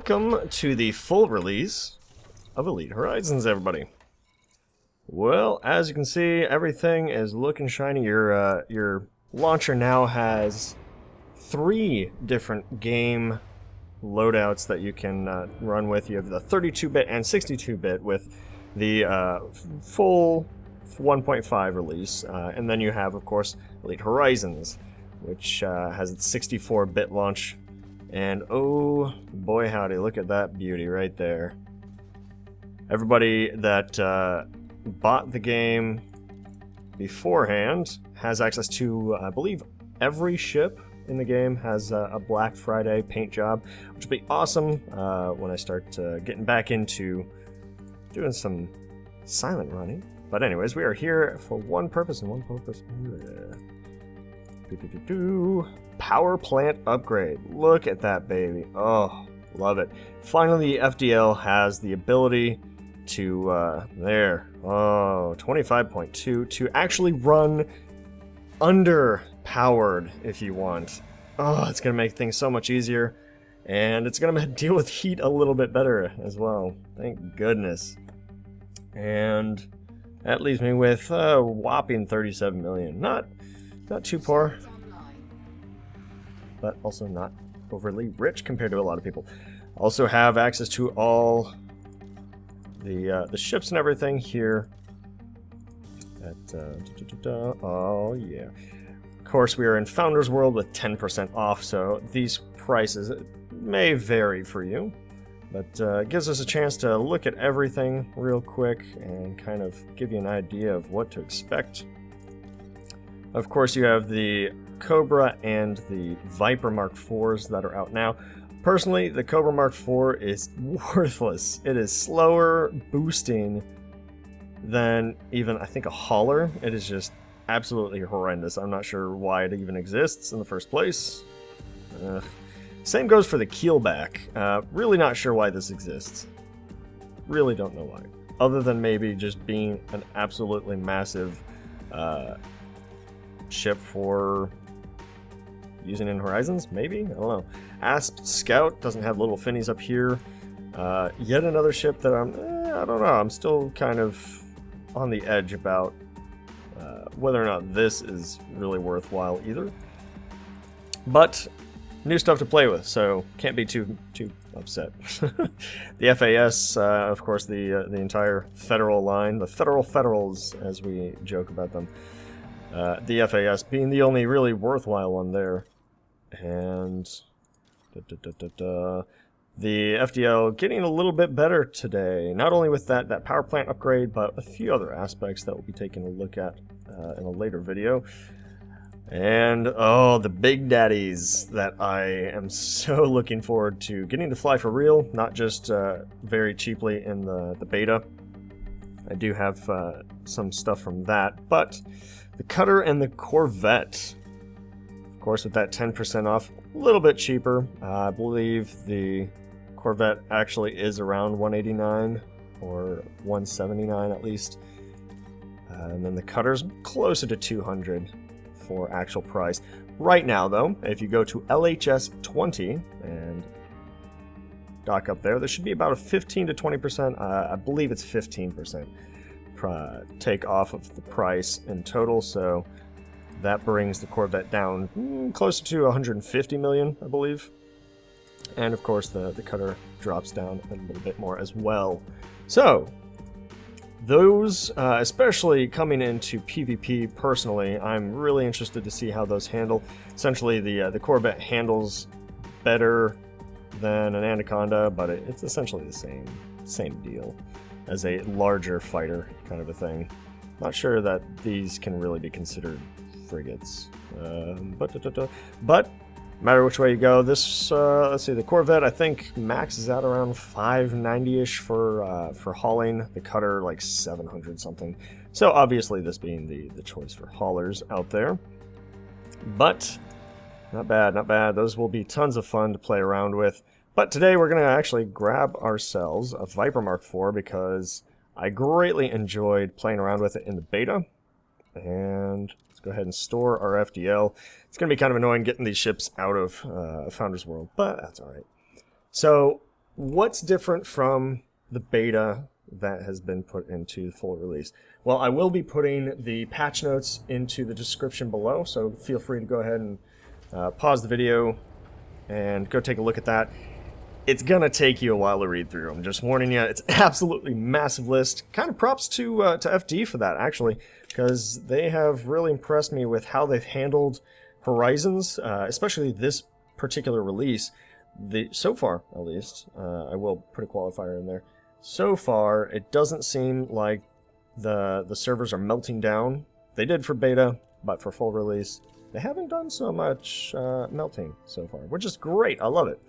Welcome to the full release of Elite Horizons, everybody. Well, as you can see, everything is looking shiny. Your launcher now has 3 different game loadouts that you can run with. You have the 32-bit and 62-bit with the full 1.5 release, and then you have, of course, Elite Horizons, which has its 64-bit launch. And oh boy howdy, look at that beauty right there. Everybody that bought the game beforehand has access to, I believe, every ship in the game has a Black Friday paint job, which will be awesome when I start getting back into doing some silent running. But anyways, we are here for one purpose and one purpose. Power plant upgrade. Look at that baby. Oh, love it. Finally, the FDL has the ability to, 25.2, to actually run underpowered if you want. Oh, it's going to make things so much easier. And it's going to deal with heat a little bit better as well. Thank goodness. And that leaves me with a whopping 37 million. Not too poor, but also not overly rich compared to a lot of people. Also have access to all the ships and everything here. Oh yeah. Of course, we are in Founders World with 10% off, so these prices may vary for you, but it gives us a chance to look at everything real quick and kind of give you an idea of what to expect. Of course, you have the Cobra and the Viper Mark IVs that are out now. Personally, the Cobra Mark IV is worthless. It is slower boosting than even, I think, a hauler. It is just absolutely horrendous. I'm not sure why it even exists in the first place. Same goes for the Keelback. Really not sure why this exists. Really don't know why. Other than maybe just being an absolutely massive ship for using in Horizons, maybe? I don't know. Asp Scout doesn't have little finnies up here. Yet another ship that I don't know. I'm still kind of on the edge about whether or not this is really worthwhile either. But new stuff to play with, so can't be too upset. The FAS, of course, the entire Federal line, the Federals, as we joke about them. The FAS being the only really worthwhile one there. And the FDL getting a little bit better today, not only with that power plant upgrade, but a few other aspects that we'll be taking a look at in a later video. And oh, the big daddies that I am so looking forward to getting to fly for real, not just very cheaply in the beta. I do have some stuff from that, but the Cutter and the Corvette, of course, with that 10% off, a little bit cheaper. I believe the Corvette actually is around 189 or 179 at least. And then the Cutter's closer to 200 for actual price. Right now, though, if you go to LHS 20 and dock up there, there should be about a 15 to 20%. I believe it's 15%. Take off of the price in total, so that brings the Corvette down closer to 150 million, I believe. And of course the Cutter drops down a little bit more as well. So those, especially coming into PvP, personally, I'm really interested to see how those handle. Essentially the Corvette handles better than an Anaconda, but it's essentially the same deal as a larger fighter kind of a thing. Not sure that these can really be considered frigates. But matter which way you go, this, let's see, the Corvette, I think max is out around 590-ish for hauling. The Cutter, like 700 something. So obviously this being the choice for haulers out there. But not bad, not bad. Those will be tons of fun to play around with. But today we're going to actually grab ourselves a Viper Mark IV because I greatly enjoyed playing around with it in the beta. And let's go ahead and store our FDL. It's going to be kind of annoying getting these ships out of Founders World, but that's alright. So what's different from the beta that has been put into full release? Well, I will be putting the patch notes into the description below, so feel free to go ahead and pause the video and go take a look at that. It's gonna take you a while to read through. I'm just warning you. It's absolutely massive list. Kind of props to FD for that, actually, because they have really impressed me with how they've handled Horizons, especially this particular release. So far, at least, I will put a qualifier in there. So far, it doesn't seem like the servers are melting down. They did for beta, but for full release, they haven't done so much melting so far, which is great. I love it.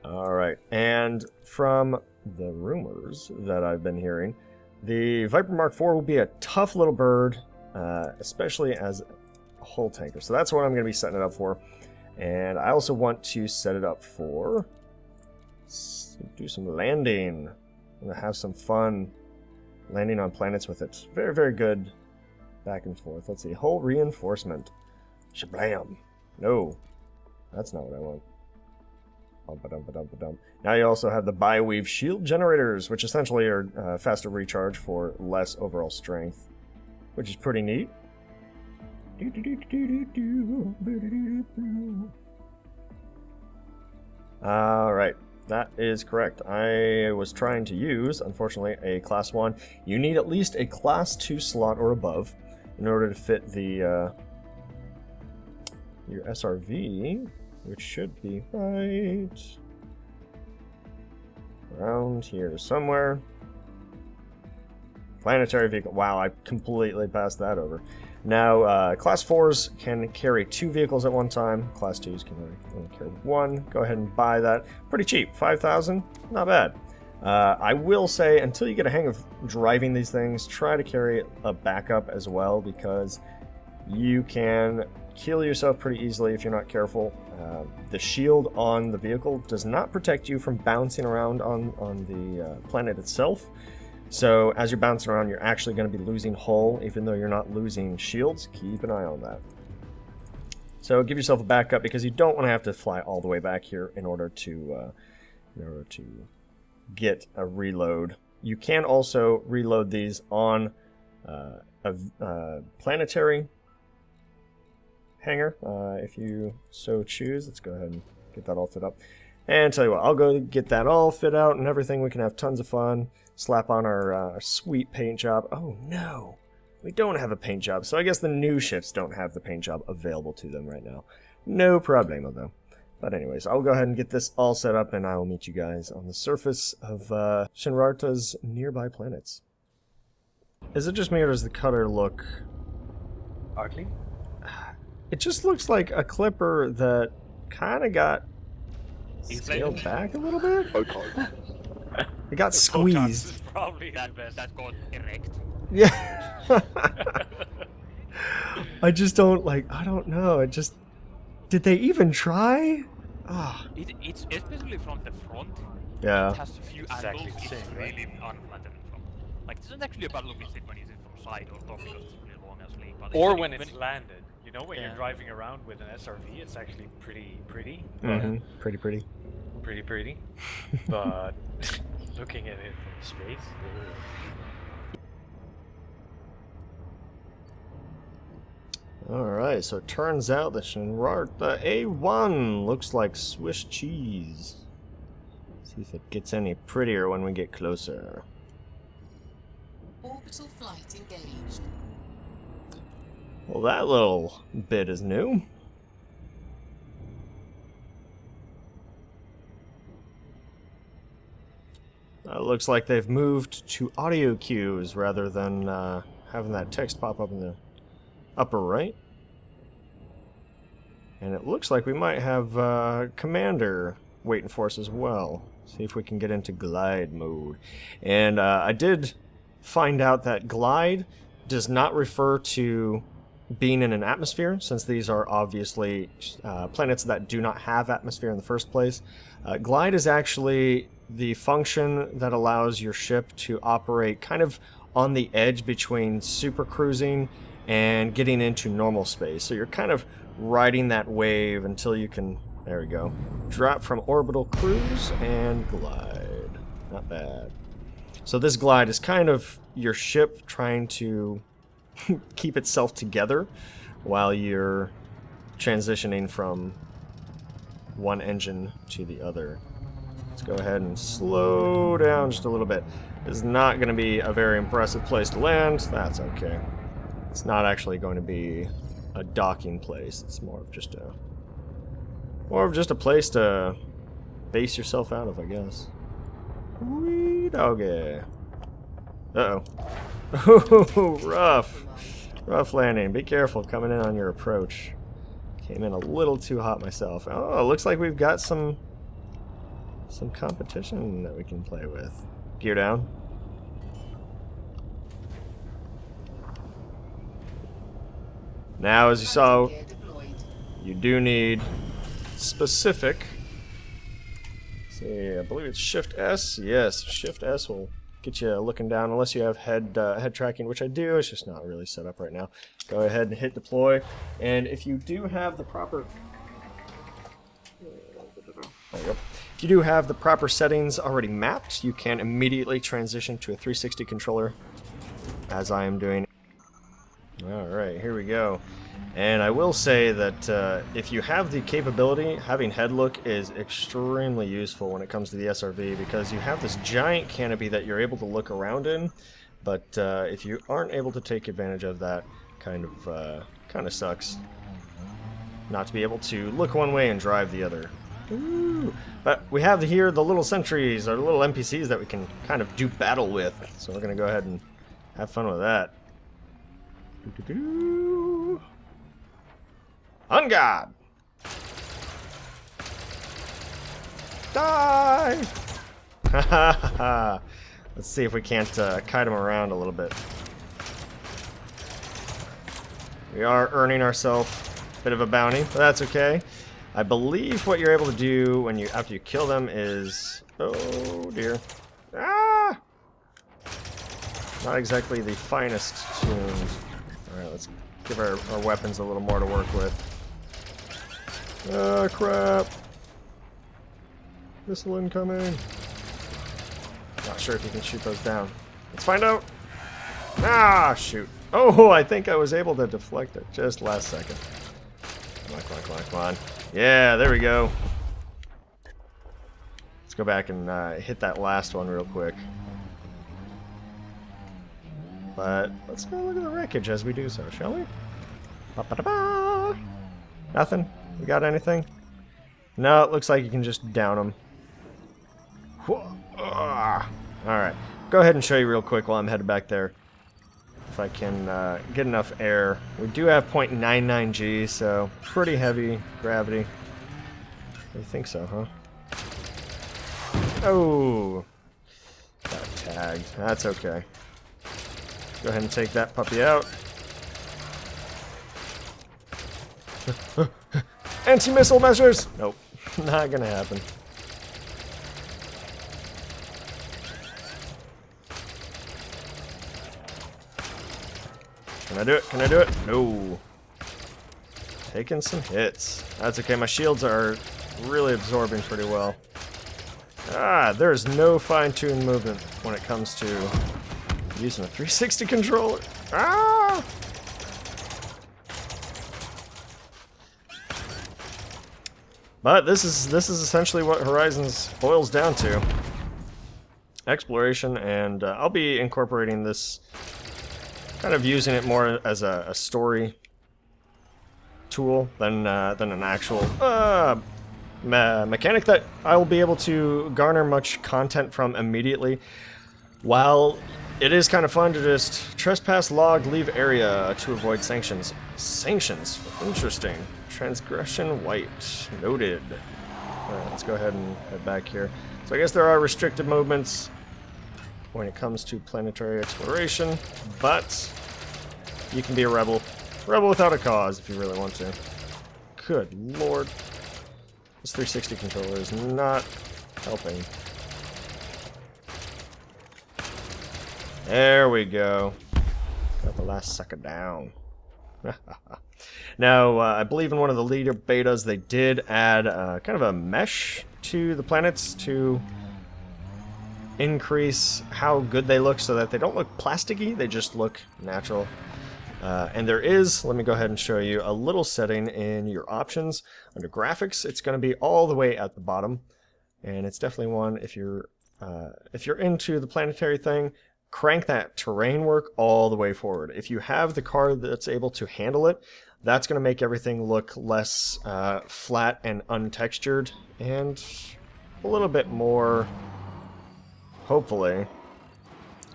Alright, and from the rumors that I've been hearing, the Viper Mark IV will be a tough little bird, especially as a hull tanker. So that's what I'm going to be setting it up for. And I also want to set it up for do some landing. I'm going to have some fun landing on planets with it. Very, very good back and forth. Let's see, hull reinforcement. Shablam. No, that's not what I want. Now you also have the Bioweave shield generators, which essentially are faster recharge for less overall strength, which is pretty neat. Alright, that is correct. I was trying to use, unfortunately, a Class 1. You need at least a Class 2 slot or above in order to fit the your SRV, which should be right around here somewhere. Planetary vehicle. Wow, I completely passed that over. Now, Class 4s can carry 2 vehicles at one time. Class 2s can only carry 1. Go ahead and buy that. Pretty cheap. 5,000? Not bad. I will say, until you get a hang of driving these things, try to carry a backup as well, because you can kill yourself pretty easily if you're not careful. The shield on the vehicle does not protect you from bouncing around on the planet itself. So as you're bouncing around, you're actually going to be losing hull, even though you're not losing shields. Keep an eye on that. So give yourself a backup, because you don't want to have to fly all the way back here in order to get a reload. You can also reload these on a planetary hangar, if you so choose. Let's go ahead and get that all fit up. And tell you what, I'll go get that all fit out and everything. We can have tons of fun. Slap on our sweet paint job. Oh no, we don't have a paint job. So I guess the new ships don't have the paint job available to them right now. No problemo though. But anyways, I'll go ahead and get this all set up, and I will meet you guys on the surface of Shinrarta's nearby planets. Is it just me, or does the cutter look ugly? It just looks like a clipper that kind of got scaled back a little bit. It got squeezed. Probably that got erect. Yeah. I just don't I don't know. It just, did they even try? Ah. It's especially from the front. Yeah. It has a few angles. It's really unflattering from. Like, this isn't actually a bad looking ship when you sit from side or top, because it's really long as leak. Or when it's landed. You know, when you're driving around with an SRV, it's actually pretty. Pretty. But looking at it from space. Alright, so it turns out the Shinrarta A1 looks like Swiss cheese. See if it gets any prettier when we get closer. Orbital flight engaged. Well, that little bit is new. It looks like they've moved to audio cues rather than having that text pop up in the upper right. And it looks like we might have Commander waiting for us as well. See if we can get into glide mode. And I did find out that glide does not refer to being in an atmosphere, since these are obviously planets that do not have atmosphere in the first place. Glide is actually the function that allows your ship to operate kind of on the edge between super cruising and getting into normal space. So you're kind of riding that wave until you can There we go. Drop from orbital cruise and glide. Not bad. So this glide is kind of your ship trying to keep itself together while you're transitioning from one engine to the other. Let's go ahead and slow down just a little bit. This is not going to be a very impressive place to land. That's okay. It's not actually going to be a docking place. It's more of just a place to base yourself out of, I guess. Wee doggy. Uh-oh. Ooh, rough landing. Be careful coming in on your approach. Came in a little too hot myself. Oh, it looks like we've got some competition that we can play with. Gear down. Now, as you saw, you do need specific. Let's see, I believe it's Shift S. Yes, Shift S will get you looking down, unless you have head tracking, which I do. It's just not really set up right now. Go ahead and hit deploy, and if you do have the proper, there you go. If you do have the proper settings already mapped, you can immediately transition to a 360 controller, as I am doing. Alright, here we go. And I will say that if you have the capability, having head look is extremely useful when it comes to the SRV, because you have this giant canopy that you're able to look around in, but if you aren't able to take advantage of that, kind of sucks. Not to be able to look one way and drive the other. Ooh. But we have here the little sentries, or little NPCs that we can kind of do battle with, so we're going to go ahead and have fun with that. On guard! Die! Ha ha ha! Let's see if we can't kite him around a little bit. We are earning ourselves a bit of a bounty, but that's okay. I believe what you're able to do when after you kill them is, oh dear, ah! Not exactly the finest tunes. All right, let's give our weapons a little more to work with. Ah, crap! Missile incoming. Not sure if you can shoot those down. Let's find out. Ah, shoot! Oh, I think I was able to deflect it just last second. Come on, come on, come on, come on. Yeah, there we go. Let's go back and hit that last one real quick. But let's go look at the wreckage as we do so, shall we? Ba-ba-da-ba! Nothing? We got anything? No, it looks like you can just down them. Alright, go ahead and show you real quick while I'm headed back there. If I can get enough air. We do have 0.99 G, so pretty heavy gravity. I think so, huh? Oh! Got tagged. That's okay. Go ahead and take that puppy out. Anti-missile measures! Nope. Not gonna happen. Can I do it? Can I do it? No. Taking some hits. That's okay. My shields are really absorbing pretty well. Ah, there's no fine-tuned movement when it comes to using a 360 controller. Ah! But this is essentially what Horizons boils down to. Exploration, and I'll be incorporating this, kind of using it more as a story tool than an actual mechanic that I will be able to garner much content from immediately. While it is kind of fun to just trespass, log, leave area to avoid sanctions. Sanctions? Interesting. Transgression white. Noted. Alright, let's go ahead and head back here. So I guess there are restricted movements when it comes to planetary exploration, but you can be a rebel. Rebel without a cause if you really want to. Good lord. This 360 controller is not helping. There we go. Got the last sucker down. Now, I believe in one of the leader betas they did add kind of a mesh to the planets to increase how good they look so that they don't look plasticky, they just look natural. And there is, let me go ahead and show you, a little setting in your options. Under graphics, it's going to be all the way at the bottom. And it's definitely one, if you're into the planetary thing, crank that terrain work all the way forward. If you have the card that's able to handle it, that's going to make everything look less flat and untextured, and a little bit more, hopefully,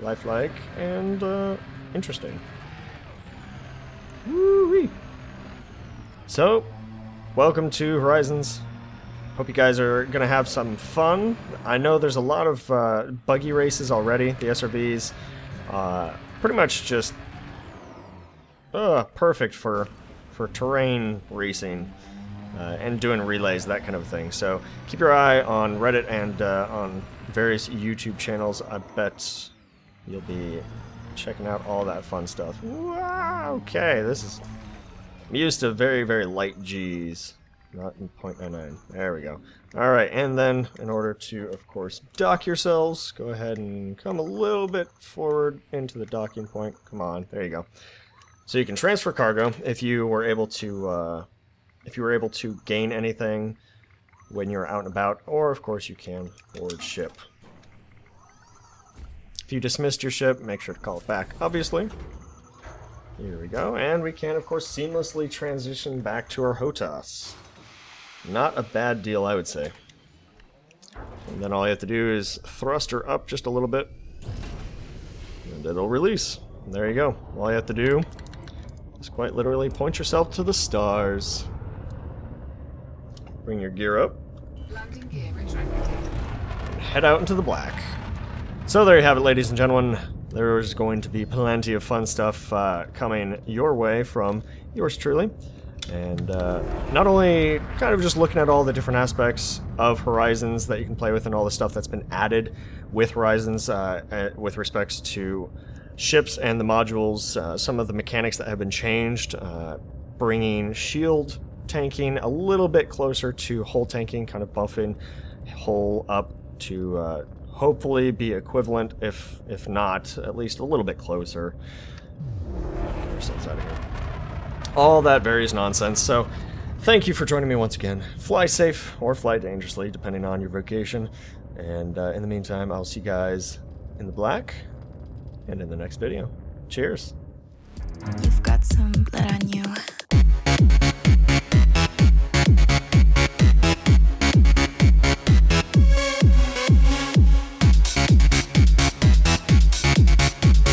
lifelike and interesting. Woo-wee. So, welcome to Horizons. Hope you guys are going to have some fun. I know there's a lot of buggy races already. The SRVs, pretty much just perfect for terrain racing and doing relays, that kind of thing. So keep your eye on Reddit and on various YouTube channels. I bet you'll be checking out all that fun stuff. Wow, okay, this is... I'm used to very, very light G's. Not in 0.99. There we go. Alright, and then in order to, of course, dock yourselves, go ahead and come a little bit forward into the docking point. Come on, there you go. So you can transfer cargo if you were able to gain anything when you're out and about, or of course you can board ship. If you dismissed your ship, make sure to call it back, obviously. Here we go, and we can, of course, seamlessly transition back to our HOTAS. Not a bad deal, I would say. And then all you have to do is thrust her up just a little bit, and it'll release. And there you go. All you have to do is quite literally point yourself to the stars. Bring your gear up. Landing gear retracted. And head out into the black. So there you have it, ladies and gentlemen. There's going to be plenty of fun stuff coming your way from yours truly. And not only kind of just looking at all the different aspects of Horizons that you can play with and all the stuff that's been added with Horizons with respects to ships and the modules, some of the mechanics that have been changed, bringing shield tanking a little bit closer to hull tanking, kind of buffing hull up to hopefully be equivalent, if not, at least a little bit closer. Get ourselves out of here. All that various nonsense. So, thank you for joining me once again. Fly safe or fly dangerously, depending on your vocation. And in the meantime, I'll see you guys in the black and in the next video. Cheers. You've got some blood on you.